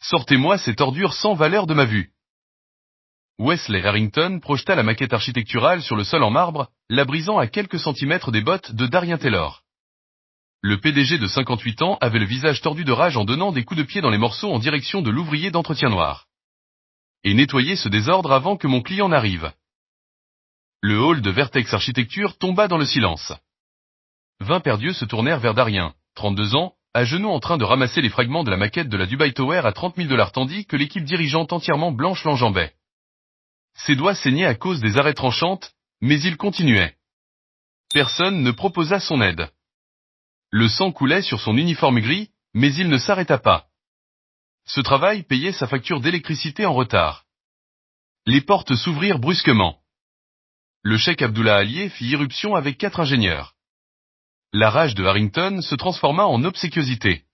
Sortez-moi cette ordure sans valeur de ma vue. Wesley Harrington projeta la maquette architecturale sur le sol en marbre, la brisant à quelques centimètres des bottes de Darien Taylor. Le PDG de 58 ans avait le visage tordu de rage en donnant des coups de pied dans les morceaux en direction de l'ouvrier d'entretien noir. Et nettoyer ce désordre avant que mon client n'arrive. Le hall de Vertex Architecture tomba dans le silence. 20 perdieux se tournèrent vers Darien, 32 ans, à genoux en train de ramasser les fragments de la maquette de la Dubai Tower à 30 000 $ tandis que l'équipe dirigeante entièrement blanche l'enjambait. Ses doigts saignaient à cause des arrêts tranchantes, mais il continuait. Personne ne proposa son aide. Le sang coulait sur son uniforme gris, mais il ne s'arrêta pas. Ce travail payait sa facture d'électricité en retard. Les portes s'ouvrirent brusquement. Le cheikh Abdullah Allier fit irruption avec 4 ingénieurs. La rage de Harrington se transforma en obséquiosité.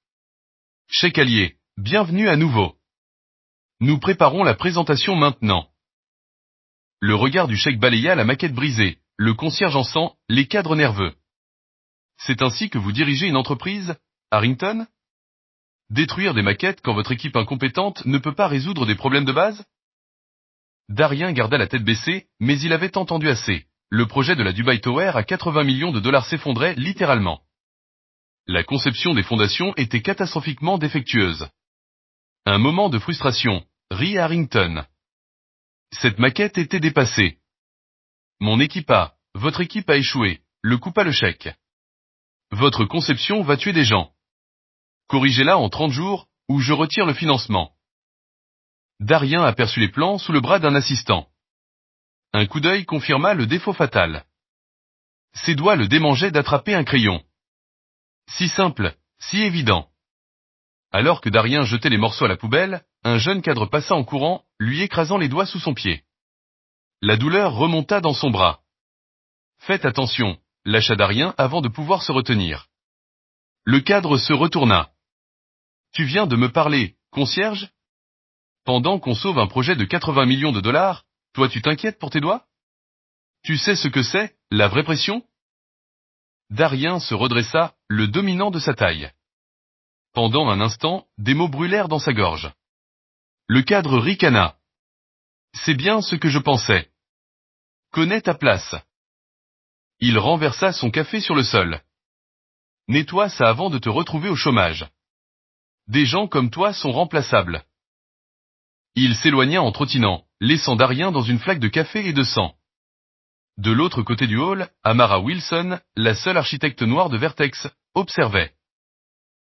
Cheikh Allier, bienvenue à nouveau. Nous préparons la présentation maintenant. Le regard du cheikh balaya la maquette brisée, le concierge en sang, les cadres nerveux. C'est ainsi que vous dirigez une entreprise, Harrington? Détruire des maquettes quand votre équipe incompétente ne peut pas résoudre des problèmes de base? Darien garda la tête baissée, mais il avait entendu assez. Le projet de la Dubai Tower à 80 millions de dollars s'effondrait littéralement. La conception des fondations était catastrophiquement défectueuse. Un moment de frustration, rit Harrington. Cette maquette était dépassée. Votre équipe a échoué, le coupa le cheikh. Votre conception va tuer des gens. Corrigez-la en 30 jours, ou je retire le financement. Darien aperçut les plans sous le bras d'un assistant. Un coup d'œil confirma le défaut fatal. Ses doigts le démangeaient d'attraper un crayon. Si simple, si évident. Alors que Darien jetait les morceaux à la poubelle, un jeune cadre passa en courant, lui écrasant les doigts sous son pied. La douleur remonta dans son bras. Faites attention, lâcha Darien avant de pouvoir se retenir. Le cadre se retourna. Tu viens de me parler, concierge? Pendant qu'on sauve un projet de 80 millions de dollars, toi tu t'inquiètes pour tes doigts? Tu sais ce que c'est, la vraie pression? Darien se redressa, le dominant de sa taille. Pendant un instant, des mots brûlèrent dans sa gorge. Le cadre ricana. C'est bien ce que je pensais. Connais ta place. Il renversa son café sur le sol. Nettoie ça avant de te retrouver au chômage. Des gens comme toi sont remplaçables. Il s'éloigna en trottinant, laissant Darien dans une flaque de café et de sang. De l'autre côté du hall, Amara Wilson, la seule architecte noire de Vertex, observait.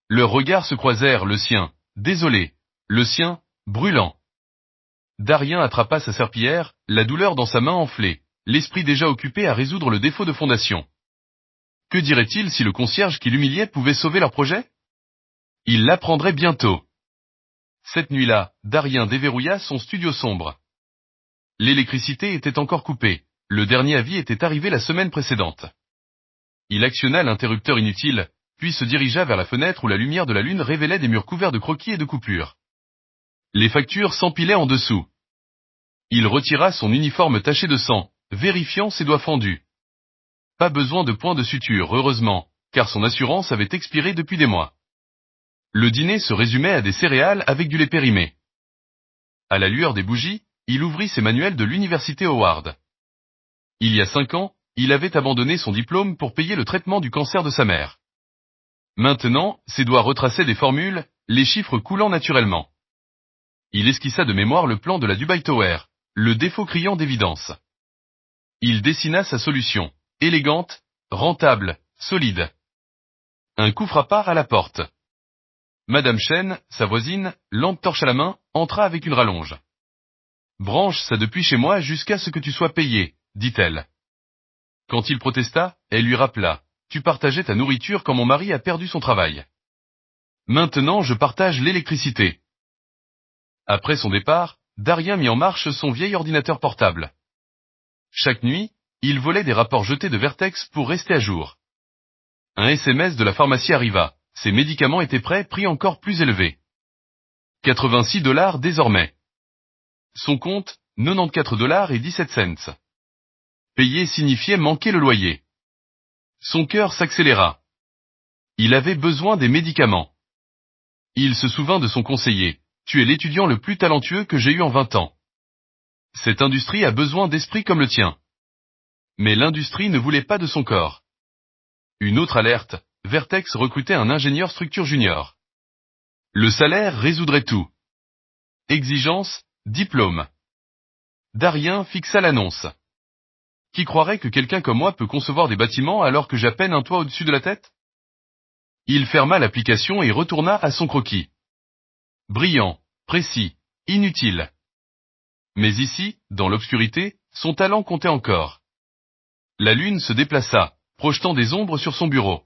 Leurs regards se croisèrent, le sien, désolé, le sien, brûlant. Darien attrapa sa serpillière, la douleur dans sa main enflée, l'esprit déjà occupé à résoudre le défaut de fondation. Que dirait-il si le concierge qui l'humiliait pouvait sauver leur projet? Il l'apprendrait bientôt. Cette nuit-là, Darien déverrouilla son studio sombre. L'électricité était encore coupée, le dernier avis était arrivé la semaine précédente. Il actionna l'interrupteur inutile, puis se dirigea vers la fenêtre où la lumière de la lune révélait des murs couverts de croquis et de coupures. Les factures s'empilaient en dessous. Il retira son uniforme taché de sang, vérifiant ses doigts fendus. Pas besoin de points de suture, heureusement, car son assurance avait expiré depuis des mois. Le dîner se résumait à des céréales avec du lait périmé. À la lueur des bougies, il ouvrit ses manuels de l'université Howard. Il y a 5 ans, il avait abandonné son diplôme pour payer le traitement du cancer de sa mère. Maintenant, ses doigts retraçaient des formules, les chiffres coulant naturellement. Il esquissa de mémoire le plan de la Dubai Tower, le défaut criant d'évidence. Il dessina sa solution, élégante, rentable, solide. Un coup frappa à la porte. Madame Chen, sa voisine, lampe torche à la main, entra avec une rallonge. Branche ça depuis chez moi jusqu'à ce que tu sois payé, dit-elle. Quand il protesta, elle lui rappela, tu partageais ta nourriture quand mon mari a perdu son travail. Maintenant je partage l'électricité. Après son départ, Darien mit en marche son vieil ordinateur portable. Chaque nuit, il volait des rapports jetés de Vertex pour rester à jour. Un SMS de la pharmacie arriva. Ses médicaments étaient prêts, prix encore plus élevé. 86 $ désormais. Son compte, 94 $ et 17 cents. Payer signifiait manquer le loyer. Son cœur s'accéléra. Il avait besoin des médicaments. Il se souvint de son conseiller, tu es l'étudiant le plus talentueux que j'ai eu en 20 ans. Cette industrie a besoin d'esprit comme le tien. Mais l'industrie ne voulait pas de son corps. Une autre alerte, Vertex recrutait un ingénieur structure junior. Le salaire résoudrait tout. Exigence, diplôme. Darien fixa l'annonce. Qui croirait que quelqu'un comme moi peut concevoir des bâtiments alors que j'ai à peine un toit au-dessus de la tête? Il ferma l'application et retourna à son croquis. Brillant, précis, inutile. Mais ici, dans l'obscurité, son talent comptait encore. La lune se déplaça, projetant des ombres sur son bureau.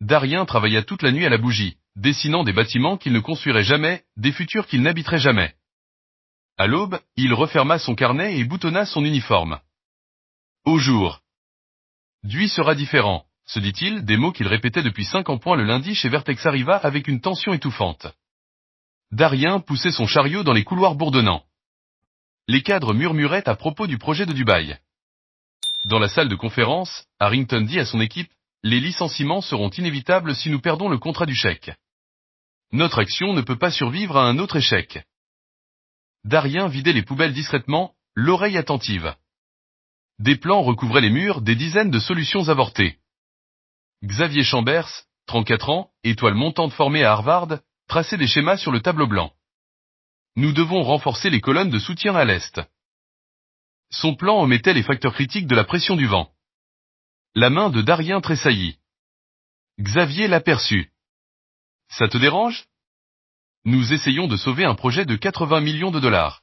Darien travailla toute la nuit à la bougie, dessinant des bâtiments qu'il ne construirait jamais, des futurs qu'il n'habiterait jamais. À l'aube, il referma son carnet et boutonna son uniforme. Au jour. Dui sera différent, se dit-il, des mots qu'il répétait depuis 5 ans. Le lundi chez Vertex arriva avec une tension étouffante. Darien poussait son chariot dans les couloirs bourdonnants. Les cadres murmuraient à propos du projet de Dubaï. Dans la salle de conférence, Harrington dit à son équipe, « Les licenciements seront inévitables si nous perdons le contrat du chèque. Notre action ne peut pas survivre à un autre échec. » Darien vidait les poubelles discrètement, l'oreille attentive. Des plans recouvraient les murs, des dizaines de solutions avortées. Xavier Chambers, 34 ans, étoile montante formée à Harvard, traçait des schémas sur le tableau blanc. Nous devons renforcer les colonnes de soutien à l'est. Son plan omettait les facteurs critiques de la pression du vent. La main de Darien tressaillit. Xavier l'aperçut. Ça te dérange? Nous essayons de sauver un projet de 80 millions de dollars.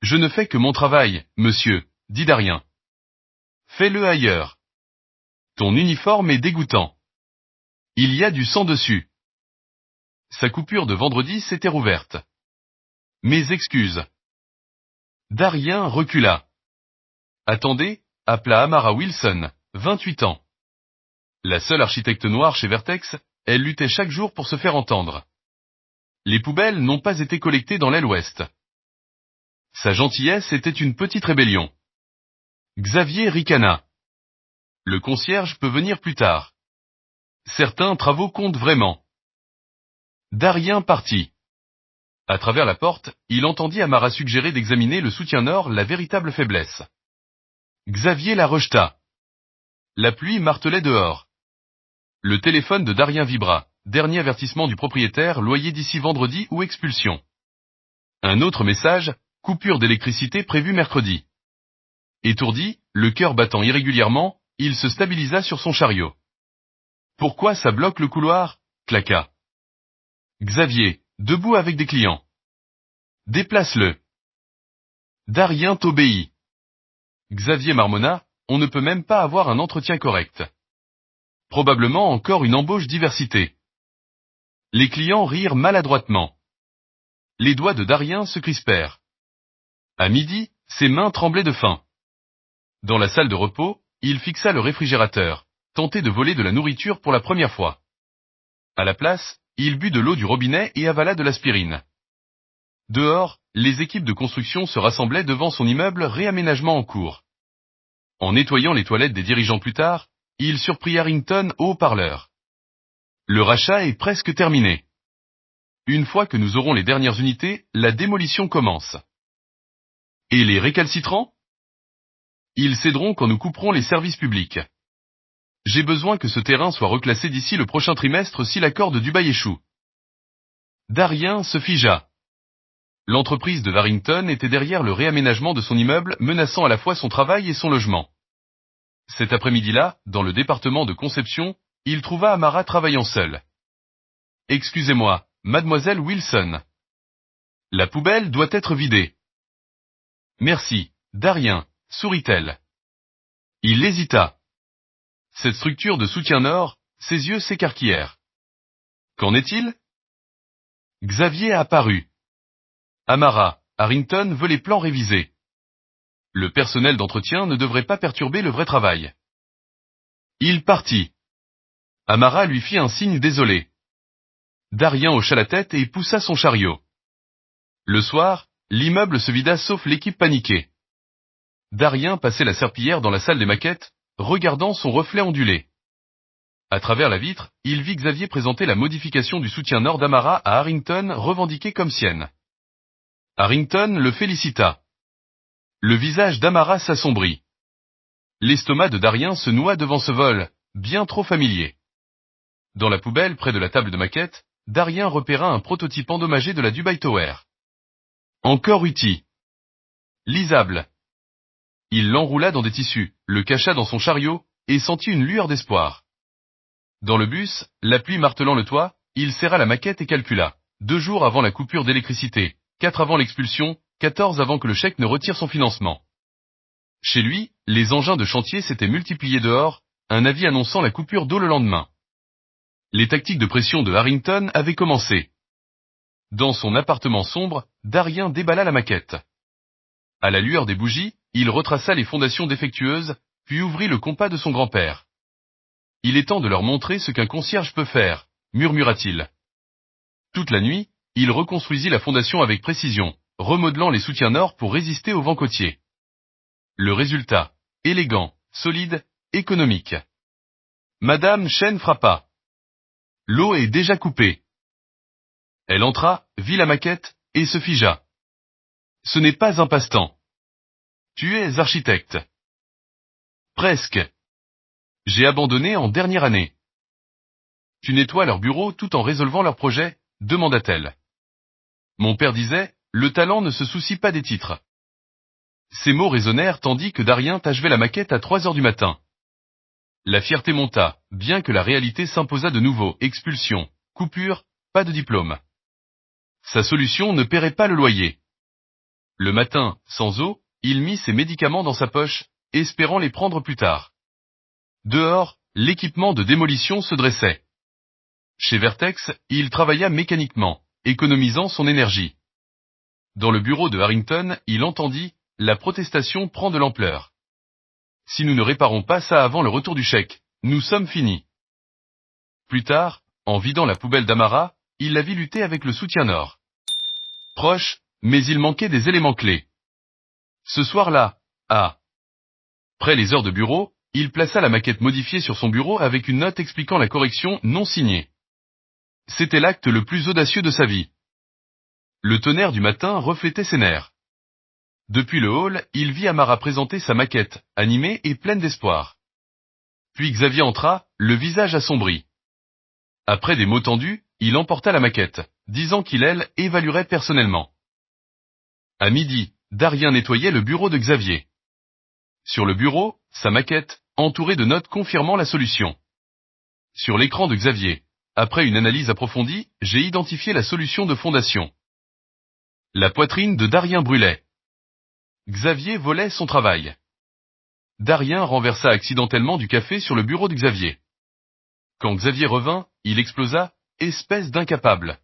Je ne fais que mon travail, monsieur, dit Darien. Fais-le ailleurs. Ton uniforme est dégoûtant. Il y a du sang dessus. Sa coupure de vendredi s'était rouverte. Mes excuses. Darien recula. Attendez, appela Amara Wilson, 28 ans. La seule architecte noire chez Vertex, elle luttait chaque jour pour se faire entendre. Les poubelles n'ont pas été collectées dans l'aile ouest. Sa gentillesse était une petite rébellion. Xavier ricana. Le concierge peut venir plus tard. Certains travaux comptent vraiment. Darien partit. À travers la porte, il entendit Amara suggérer d'examiner le soutien nord, la véritable faiblesse. Xavier la rejeta. La pluie martelait dehors. Le téléphone de Darien vibra, dernier avertissement du propriétaire, loyer d'ici vendredi ou expulsion. Un autre message, coupure d'électricité prévue mercredi. Étourdi, le cœur battant irrégulièrement, il se stabilisa sur son chariot. Pourquoi ça bloque le couloir? Claqua. Xavier, debout avec des clients. Déplace-le. Darien t'obéit. Xavier marmonna, on ne peut même pas avoir un entretien correct. Probablement encore une embauche diversité. Les clients rirent maladroitement. Les doigts de Darien se crispèrent. À midi, ses mains tremblaient de faim. Dans la salle de repos, il fixa le réfrigérateur, tenté de voler de la nourriture pour la première fois. À la place, il but de l'eau du robinet et avala de l'aspirine. Dehors, les équipes de construction se rassemblaient devant son immeuble, réaménagement en cours. En nettoyant les toilettes des dirigeants plus tard, il surprit Harrington au haut-parleur. Le rachat est presque terminé. Une fois que nous aurons les dernières unités, la démolition commence. Et les récalcitrants? Ils céderont quand nous couperons les services publics. J'ai besoin que ce terrain soit reclassé d'ici le prochain trimestre si l'accord de Dubaï échoue. Darien se figea. L'entreprise de Harrington était derrière le réaménagement de son immeuble, menaçant à la fois son travail et son logement. Cet après-midi-là, dans le département de conception, il trouva Amara travaillant seule. « Excusez-moi, mademoiselle Wilson. La poubelle doit être vidée. »« Merci, Darien, » sourit-elle. Il hésita. Cette structure de soutien nord, ses yeux s'écarquillèrent. Qu'en est-il? Xavier apparut. Amara, Harrington veut les plans révisés. Le personnel d'entretien ne devrait pas perturber le vrai travail. Il partit. Amara lui fit un signe désolé. Darien hocha la tête et poussa son chariot. Le soir, l'immeuble se vida sauf l'équipe paniquée. Darien passait la serpillière dans la salle des maquettes, regardant son reflet ondulé. À travers la vitre, il vit Xavier présenter la modification du soutien nord d'Amara à Harrington revendiquée comme sienne. Harrington le félicita. Le visage d'Amara s'assombrit. L'estomac de Darien se noua devant ce vol, bien trop familier. Dans la poubelle près de la table de maquette, Darien repéra un prototype endommagé de la Dubai Tower. Encore uti. Lisable. Il l'enroula dans des tissus, le cacha dans son chariot, et sentit une lueur d'espoir. Dans le bus, la pluie martelant le toit, il serra la maquette et calcula. 2 jours avant la coupure d'électricité, 4 avant l'expulsion, 14 avant que le chèque ne retire son financement. Chez lui, les engins de chantier s'étaient multipliés dehors, un avis annonçant la coupure d'eau le lendemain. Les tactiques de pression de Harrington avaient commencé. Dans son appartement sombre, Darien déballa la maquette. À la lueur des bougies, il retraça les fondations défectueuses, puis ouvrit le compas de son grand-père. Il est temps de leur montrer ce qu'un concierge peut faire, murmura-t-il. Toute la nuit, il reconstruisit la fondation avec précision, remodelant les soutiens nord pour résister au vent côtier. Le résultat, élégant, solide, économique. Madame Chen frappa. L'eau est déjà coupée. Elle entra, vit la maquette, et se figea. Ce n'est pas un passe-temps. Tu es architecte. Presque. J'ai abandonné en dernière année. Tu nettoies leur bureau tout en résolvant leurs projets, demanda-t-elle. Mon père disait, le talent ne se soucie pas des titres. Ces mots résonnèrent tandis que Darien achevait la maquette à 3 heures du matin. La fierté monta, bien que la réalité s'imposa de nouveau, expulsion, coupure, pas de diplôme. Sa solution ne paierait pas le loyer. Le matin, sans eau, il mit ses médicaments dans sa poche, espérant les prendre plus tard. Dehors, l'équipement de démolition se dressait. Chez Vertex, il travailla mécaniquement, économisant son énergie. Dans le bureau de Harrington, il entendit « La protestation prend de l'ampleur. Si nous ne réparons pas ça avant le retour du chèque, nous sommes finis. » Plus tard, en vidant la poubelle d'Amara, il la vit lutter avec le soutien nord. Proche, mais il manquait des éléments clés. Ce soir-là, près les heures de bureau, il plaça la maquette modifiée sur son bureau avec une note expliquant la correction non signée. C'était l'acte le plus audacieux de sa vie. Le tonnerre du matin reflétait ses nerfs. Depuis le hall, il vit Amara présenter sa maquette, animée et pleine d'espoir. Puis Xavier entra, le visage assombri. Après des mots tendus, il emporta la maquette, disant qu'il évaluerait personnellement. À midi, Darien nettoyait le bureau de Xavier. Sur le bureau, sa maquette, entourée de notes confirmant la solution. Sur l'écran de Xavier, après une analyse approfondie, j'ai identifié la solution de fondation. La poitrine de Darien brûlait. Xavier volait son travail. Darien renversa accidentellement du café sur le bureau de Xavier. Quand Xavier revint, il explosa, espèce d'incapable.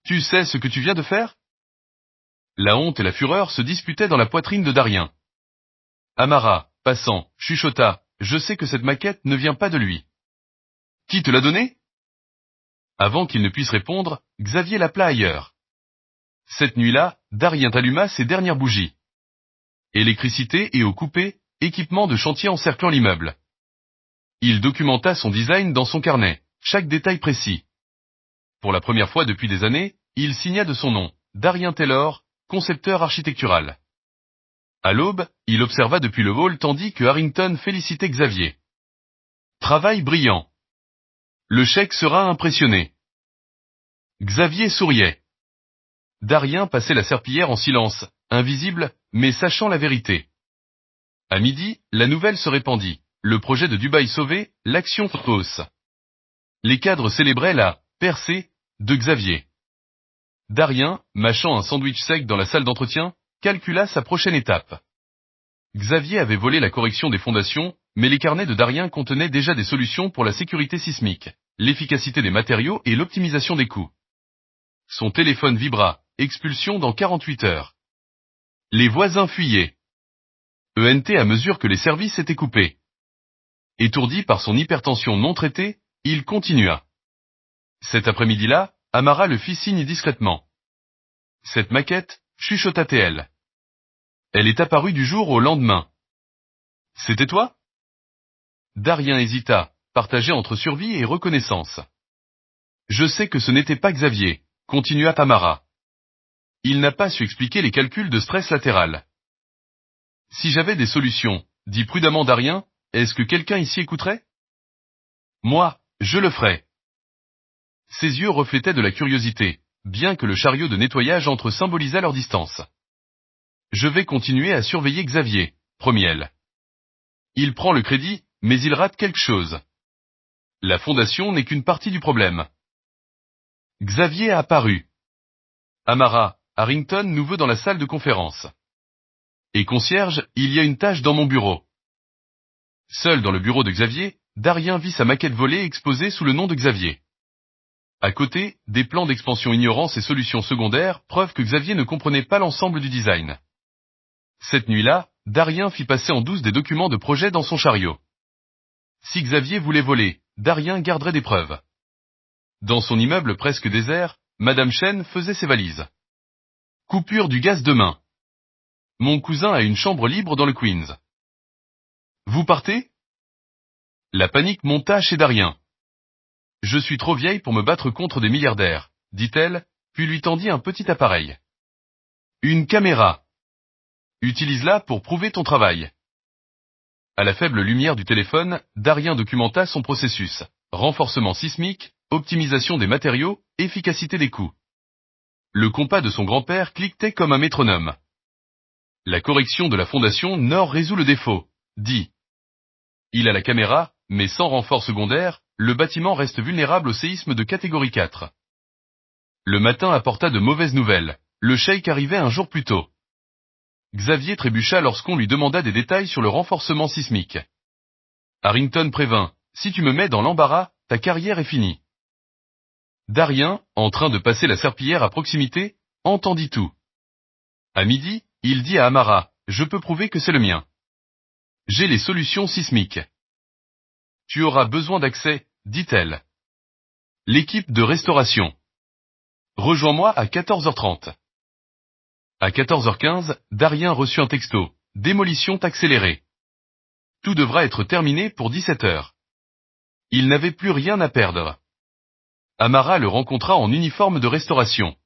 Tu sais ce que tu viens de faire? La honte et la fureur se disputaient dans la poitrine de Darien. Amara, passant, chuchota, je sais que cette maquette ne vient pas de lui. Qui te l'a donnée? Avant qu'il ne puisse répondre, Xavier l'appela ailleurs. Cette nuit-là, Darien alluma ses dernières bougies. Électricité et eau coupée, équipement de chantier encerclant l'immeuble. Il documenta son design dans son carnet, chaque détail précis. Pour la première fois depuis des années, il signa de son nom, Darien Taylor, concepteur architectural. À l'aube, il observa depuis le hall tandis que Harrington félicitait Xavier. Travail brillant. Le chèque sera impressionné. Xavier souriait. Darien passait la serpillière en silence, invisible, mais sachant la vérité. À midi, la nouvelle se répandit. Le projet de Dubaï sauvé, l'action fausse. Les cadres célébraient la percée de Xavier. Darien, mâchant un sandwich sec dans la salle d'entretien, calcula sa prochaine étape. Xavier avait volé la correction des fondations, mais les carnets de Darien contenaient déjà des solutions pour la sécurité sismique, l'efficacité des matériaux et l'optimisation des coûts. Son téléphone vibra, expulsion dans 48 heures. Les voisins fuyaient. ENT à mesure que les services étaient coupés. Étourdi par son hypertension non traitée, il continua. Cet après-midi-là, Amara le fit signe discrètement. Cette maquette, chuchota-t-elle. Elle est apparue du jour au lendemain. C'était toi? Darien hésita, partagé entre survie et reconnaissance. Je sais que ce n'était pas Xavier, continua Amara. Il n'a pas su expliquer les calculs de stress latéral. Si j'avais des solutions, dit prudemment Darien, est-ce que quelqu'un ici écouterait? Moi, je le ferais. Ses yeux reflétaient de la curiosité, bien que le chariot de nettoyage entre symbolisât leur distance. Je vais continuer à surveiller Xavier, promit-elle. Il prend le crédit, mais il rate quelque chose. La fondation n'est qu'une partie du problème. Xavier a apparu. Amara, Harrington nous veut dans la salle de conférence. Et concierge, il y a une tâche dans mon bureau. Seul dans le bureau de Xavier, Darien vit sa maquette volée exposée sous le nom de Xavier. À côté, des plans d'expansion ignorant ses solutions secondaires, preuve que Xavier ne comprenait pas l'ensemble du design. Cette nuit-là, Darien fit passer en douce des documents de projet dans son chariot. Si Xavier voulait voler, Darien garderait des preuves. Dans son immeuble presque désert, Madame Chen faisait ses valises. Coupure du gaz demain. Mon cousin a une chambre libre dans le Queens. Vous partez? La panique monta chez Darien. Je suis trop vieille pour me battre contre des milliardaires, dit-elle, puis lui tendit un petit appareil. Une caméra. Utilise-la pour prouver ton travail. À la faible lumière du téléphone, Darien documenta son processus. Renforcement sismique, optimisation des matériaux, efficacité des coûts. Le compas de son grand-père cliquetait comme un métronome. La correction de la fondation Nord résout le défaut, dit. Il a la caméra, mais sans renfort secondaire, le bâtiment reste vulnérable au séisme de catégorie 4. Le matin apporta de mauvaises nouvelles, le cheikh arrivait un jour plus tôt. Xavier trébucha lorsqu'on lui demanda des détails sur le renforcement sismique. Harrington prévint, si tu me mets dans l'embarras, ta carrière est finie. Darien, en train de passer la serpillière à proximité, entendit tout. À midi, il dit à Amara, je peux prouver que c'est le mien. J'ai les solutions sismiques. Tu auras besoin d'accès, dit-elle. L'équipe de restauration. Rejoins-moi à 14h30. À 14h15, Darien reçut un texto, démolition accélérée. Tout devra être terminé pour 17h. Il n'avait plus rien à perdre. Amara le rencontra en uniforme de restauration.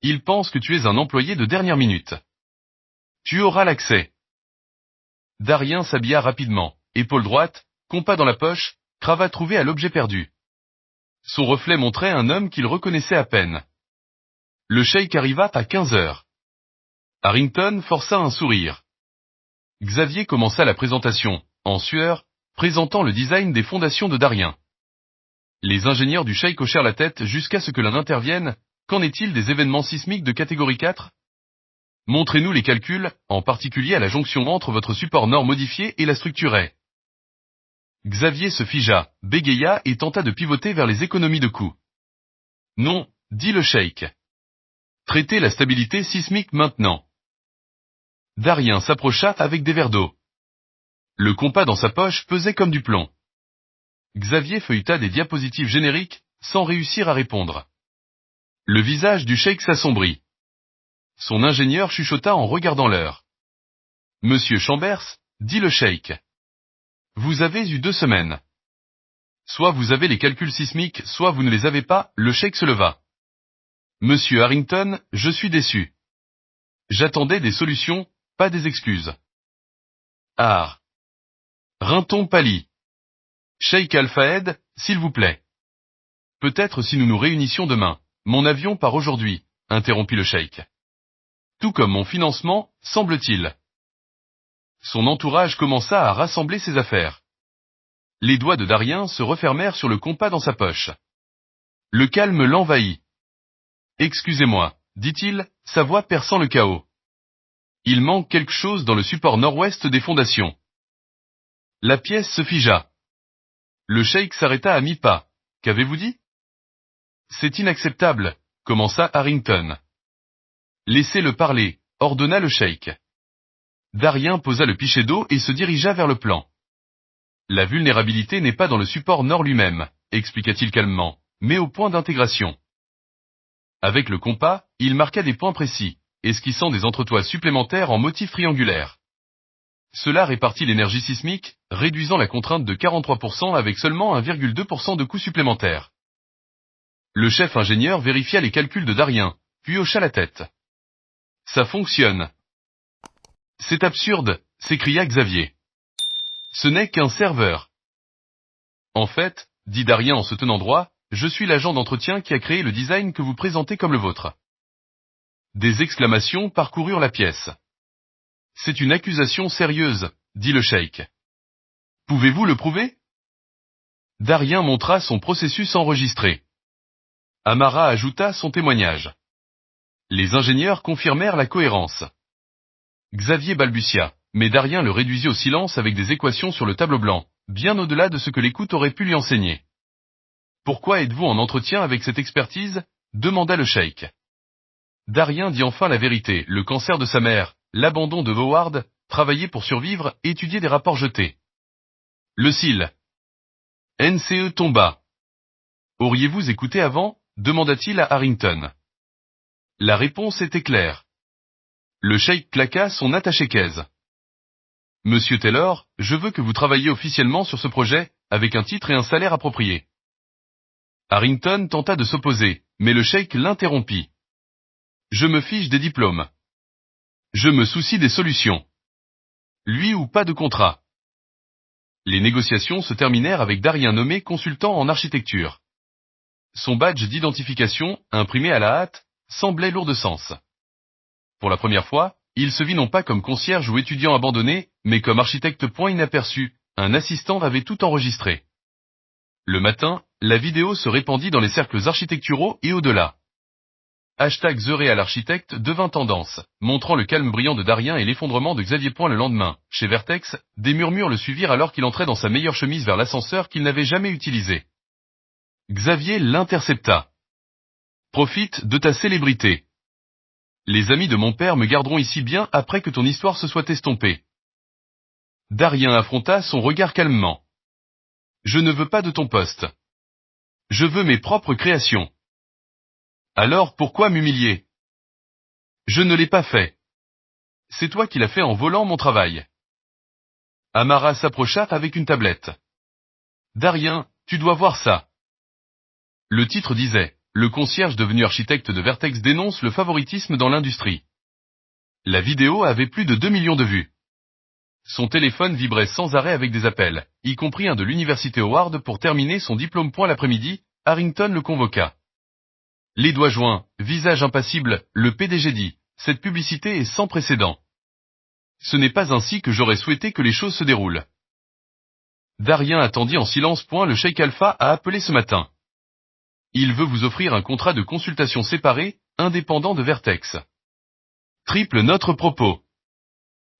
Il pense que tu es un employé de dernière minute. Tu auras l'accès. Darien s'habilla rapidement, épaule droite, compas dans la poche, cravate trouvée à l'objet perdu. Son reflet montrait un homme qu'il reconnaissait à peine. Le cheikh arriva à 15h. Harrington força un sourire. Xavier commença la présentation, en sueur, présentant le design des fondations de Darien. Les ingénieurs du cheikh hochèrent la tête jusqu'à ce que l'un intervienne. Qu'en est-il des événements sismiques de catégorie 4? Montrez-nous les calculs, en particulier à la jonction entre votre support nord modifié et la structurée. Xavier se figea, bégaya et tenta de pivoter vers les économies de coûts. Non, dit le cheikh. Traitez la stabilité sismique maintenant. Darien s'approcha avec des verres d'eau. Le compas dans sa poche pesait comme du plomb. Xavier feuilleta des diapositives génériques, sans réussir à répondre. Le visage du cheikh s'assombrit. Son ingénieur chuchota en regardant l'heure. Monsieur Chambers, dit le cheikh. Vous avez eu 2 semaines. Soit vous avez les calculs sismiques, soit vous ne les avez pas, le cheikh se leva. Monsieur Harrington, je suis déçu. J'attendais des solutions, pas des excuses. Rinton pâlit. Cheikh Al-Fayed, s'il vous plaît. Peut-être si nous nous réunissions demain. Mon avion part aujourd'hui, interrompit le cheikh. Tout comme mon financement, semble-t-il. Son entourage commença à rassembler ses affaires. Les doigts de Darien se refermèrent sur le compas dans sa poche. Le calme l'envahit. Excusez-moi, dit-il, sa voix perçant le chaos. Il manque quelque chose dans le support nord-ouest des fondations. La pièce se figea. Le cheikh s'arrêta à mi-pas. Qu'avez-vous dit? C'est inacceptable, commença Harrington. Laissez-le parler, ordonna le cheikh. Darien posa le pichet d'eau et se dirigea vers le plan. La vulnérabilité n'est pas dans le support nord lui-même, expliqua-t-il calmement, mais au point d'intégration. Avec le compas, il marqua des points précis, esquissant des entretoises supplémentaires en motif triangulaire. Cela répartit l'énergie sismique, réduisant la contrainte de 43% avec seulement 1,2% de coûts supplémentaires. Le chef ingénieur vérifia les calculs de Darien, puis hocha la tête. Ça fonctionne. C'est absurde, s'écria Xavier. Ce n'est qu'un serveur. En fait, dit Darien en se tenant droit, je suis l'agent d'entretien qui a créé le design que vous présentez comme le vôtre. Des exclamations parcoururent la pièce. C'est une accusation sérieuse, dit le cheikh. Pouvez-vous le prouver? Darien montra son processus enregistré. Amara ajouta son témoignage. Les ingénieurs confirmèrent la cohérence. Xavier balbutia, mais Darien le réduisit au silence avec des équations sur le tableau blanc, bien au-delà de ce que l'écoute aurait pu lui enseigner. Pourquoi êtes-vous en entretien avec cette expertise? Demanda le cheikh. Darien dit enfin la vérité, le cancer de sa mère, l'abandon de Howard, travailler pour survivre, étudier des rapports jetés. Le cil. NCE tomba. Auriez-vous écouté avant? Demanda-t-il à Harrington. La réponse était claire. Le cheikh claqua son attaché-caisse. Monsieur Taylor, je veux que vous travailliez officiellement sur ce projet, avec un titre et un salaire appropriés. Harrington tenta de s'opposer, mais le cheikh l'interrompit. Je me fiche des diplômes. Je me soucie des solutions. Lui ou pas de contrat. Les négociations se terminèrent avec Darien nommé consultant en architecture. Son badge d'identification, imprimé à la hâte, semblait lourd de sens. Pour la première fois, il se vit non pas comme concierge ou étudiant abandonné, mais comme architecte point inaperçu, un assistant avait tout enregistré. Le matin, la vidéo se répandit dans les cercles architecturaux et au-delà. #TheRealArchitecte devint tendance, montrant le calme brillant de Darien et l'effondrement de Xavier Point le lendemain. Chez Vertex, des murmures le suivirent alors qu'il entrait dans sa meilleure chemise vers l'ascenseur qu'il n'avait jamais utilisé. Xavier l'intercepta. Profite de ta célébrité. Les amis de mon père me garderont ici bien après que ton histoire se soit estompée. Darien affronta son regard calmement. Je ne veux pas de ton poste. Je veux mes propres créations. Alors pourquoi m'humilier? Je ne l'ai pas fait. C'est toi qui l'as fait en volant mon travail. Amara s'approcha avec une tablette. Darien, tu dois voir ça. Le titre disait, le concierge devenu architecte de Vertex dénonce le favoritisme dans l'industrie. La vidéo avait plus de 2 millions de vues. Son téléphone vibrait sans arrêt avec des appels, y compris un de l'université Howard pour terminer son diplôme. L'après-midi, Harrington le convoqua. Les doigts joints, visage impassible, le PDG dit, cette publicité est sans précédent. Ce n'est pas ainsi que j'aurais souhaité que les choses se déroulent. Darien attendit en silence. Le cheikh Alpha a appelé ce matin. Il veut vous offrir un contrat de consultation séparé, indépendant de Vertex. Triple notre propos.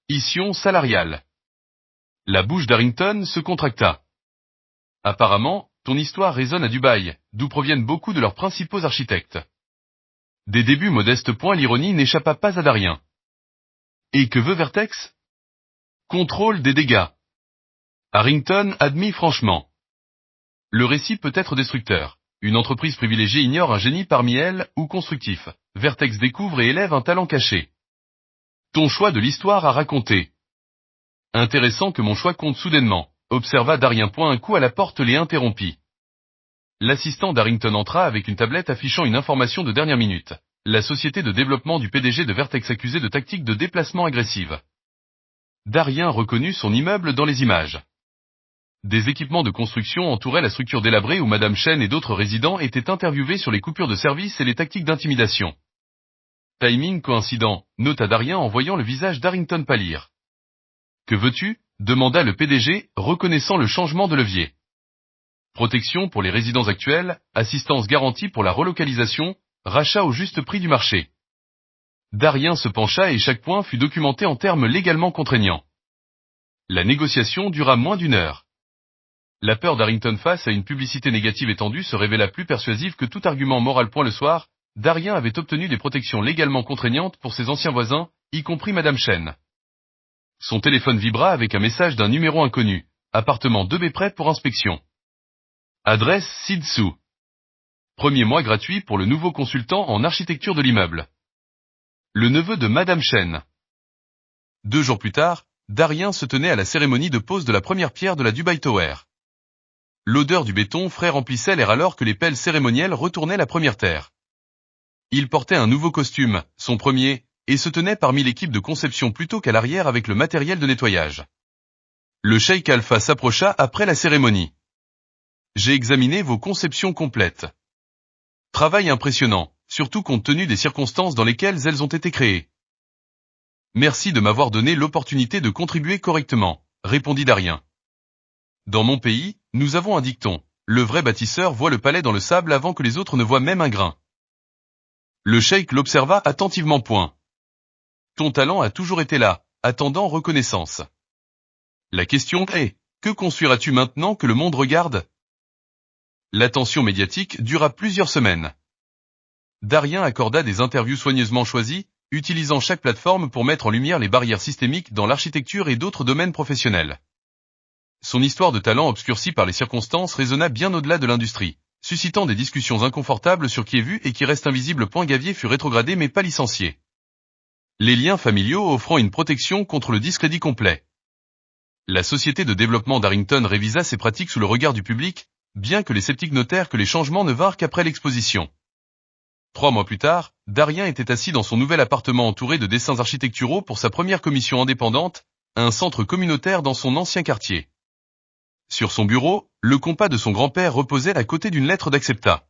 Ission salariale. La bouche d'Harrington se contracta. Apparemment, ton histoire résonne à Dubaï, d'où proviennent beaucoup de leurs principaux architectes. Des débuts modestes. L'ironie n'échappa pas à Darien. Et que veut Vertex? Contrôle des dégâts. Harrington admit franchement. Le récit peut être destructeur. Une entreprise privilégiée ignore un génie parmi elles, ou constructif. Vertex découvre et élève un talent caché. Ton choix de l'histoire à raconter. Intéressant que mon choix compte soudainement, observa Darien. Un coup à la porte les interrompit. L'assistant d'Harrington entra avec une tablette affichant une information de dernière minute. La société de développement du PDG de Vertex accusée de tactique de déplacement agressive. Darien reconnut son immeuble dans les images. Des équipements de construction entouraient la structure délabrée où Madame Chen et d'autres résidents étaient interviewés sur les coupures de service et les tactiques d'intimidation. Timing coïncident, nota Darien en voyant le visage d'Harrington pâlir. Que veux-tu? Demanda le PDG, reconnaissant le changement de levier. Protection pour les résidents actuels, assistance garantie pour la relocalisation, rachat au juste prix du marché. Darien se pencha et chaque point fut documenté en termes légalement contraignants. La négociation dura moins d'1 heure. La peur d'Harrington face à une publicité négative étendue se révéla plus persuasive que tout argument moral. Le soir, Darien avait obtenu des protections légalement contraignantes pour ses anciens voisins, y compris Madame Chen. Son téléphone vibra avec un message d'un numéro inconnu. Appartement 2B prêt pour inspection. Adresse ci-dessous. Premier mois gratuit pour le nouveau consultant en architecture de l'immeuble. Le neveu de Madame Chen. 2 jours plus tard, Darien se tenait à la cérémonie de pose de la première pierre de la Dubai Tower. L'odeur du béton frais remplissait l'air alors que les pelles cérémonielles retournaient la première terre. Il portait un nouveau costume, son premier, et se tenait parmi l'équipe de conception plutôt qu'à l'arrière avec le matériel de nettoyage. Le cheikh Alpha s'approcha après la cérémonie. J'ai examiné vos conceptions complètes. Travail impressionnant, surtout compte tenu des circonstances dans lesquelles elles ont été créées. Merci de m'avoir donné l'opportunité de contribuer correctement, répondit Darien. Dans mon pays, nous avons un dicton, le vrai bâtisseur voit le palais dans le sable avant que les autres ne voient même un grain. Le cheikh l'observa attentivement. Ton talent a toujours été là, attendant reconnaissance. La question est, que construiras-tu maintenant que le monde regarde? L'attention médiatique dura plusieurs semaines. Darien accorda des interviews soigneusement choisies, utilisant chaque plateforme pour mettre en lumière les barrières systémiques dans l'architecture et d'autres domaines professionnels. Son histoire de talent obscurcie par les circonstances résonna bien au-delà de l'industrie, suscitant des discussions inconfortables sur qui est vu et qui reste invisible. Gavier fut rétrogradé mais pas licencié. Les liens familiaux offrant une protection contre le discrédit complet. La société de développement d'Arrington révisa ses pratiques sous le regard du public, bien que les sceptiques notèrent que les changements ne vinrent qu'après l'exposition. 3 mois plus tard, Darien était assis dans son nouvel appartement entouré de dessins architecturaux pour sa première commission indépendante, un centre communautaire dans son ancien quartier. Sur son bureau, le compas de son grand-père reposait à côté d'une lettre d'accepta.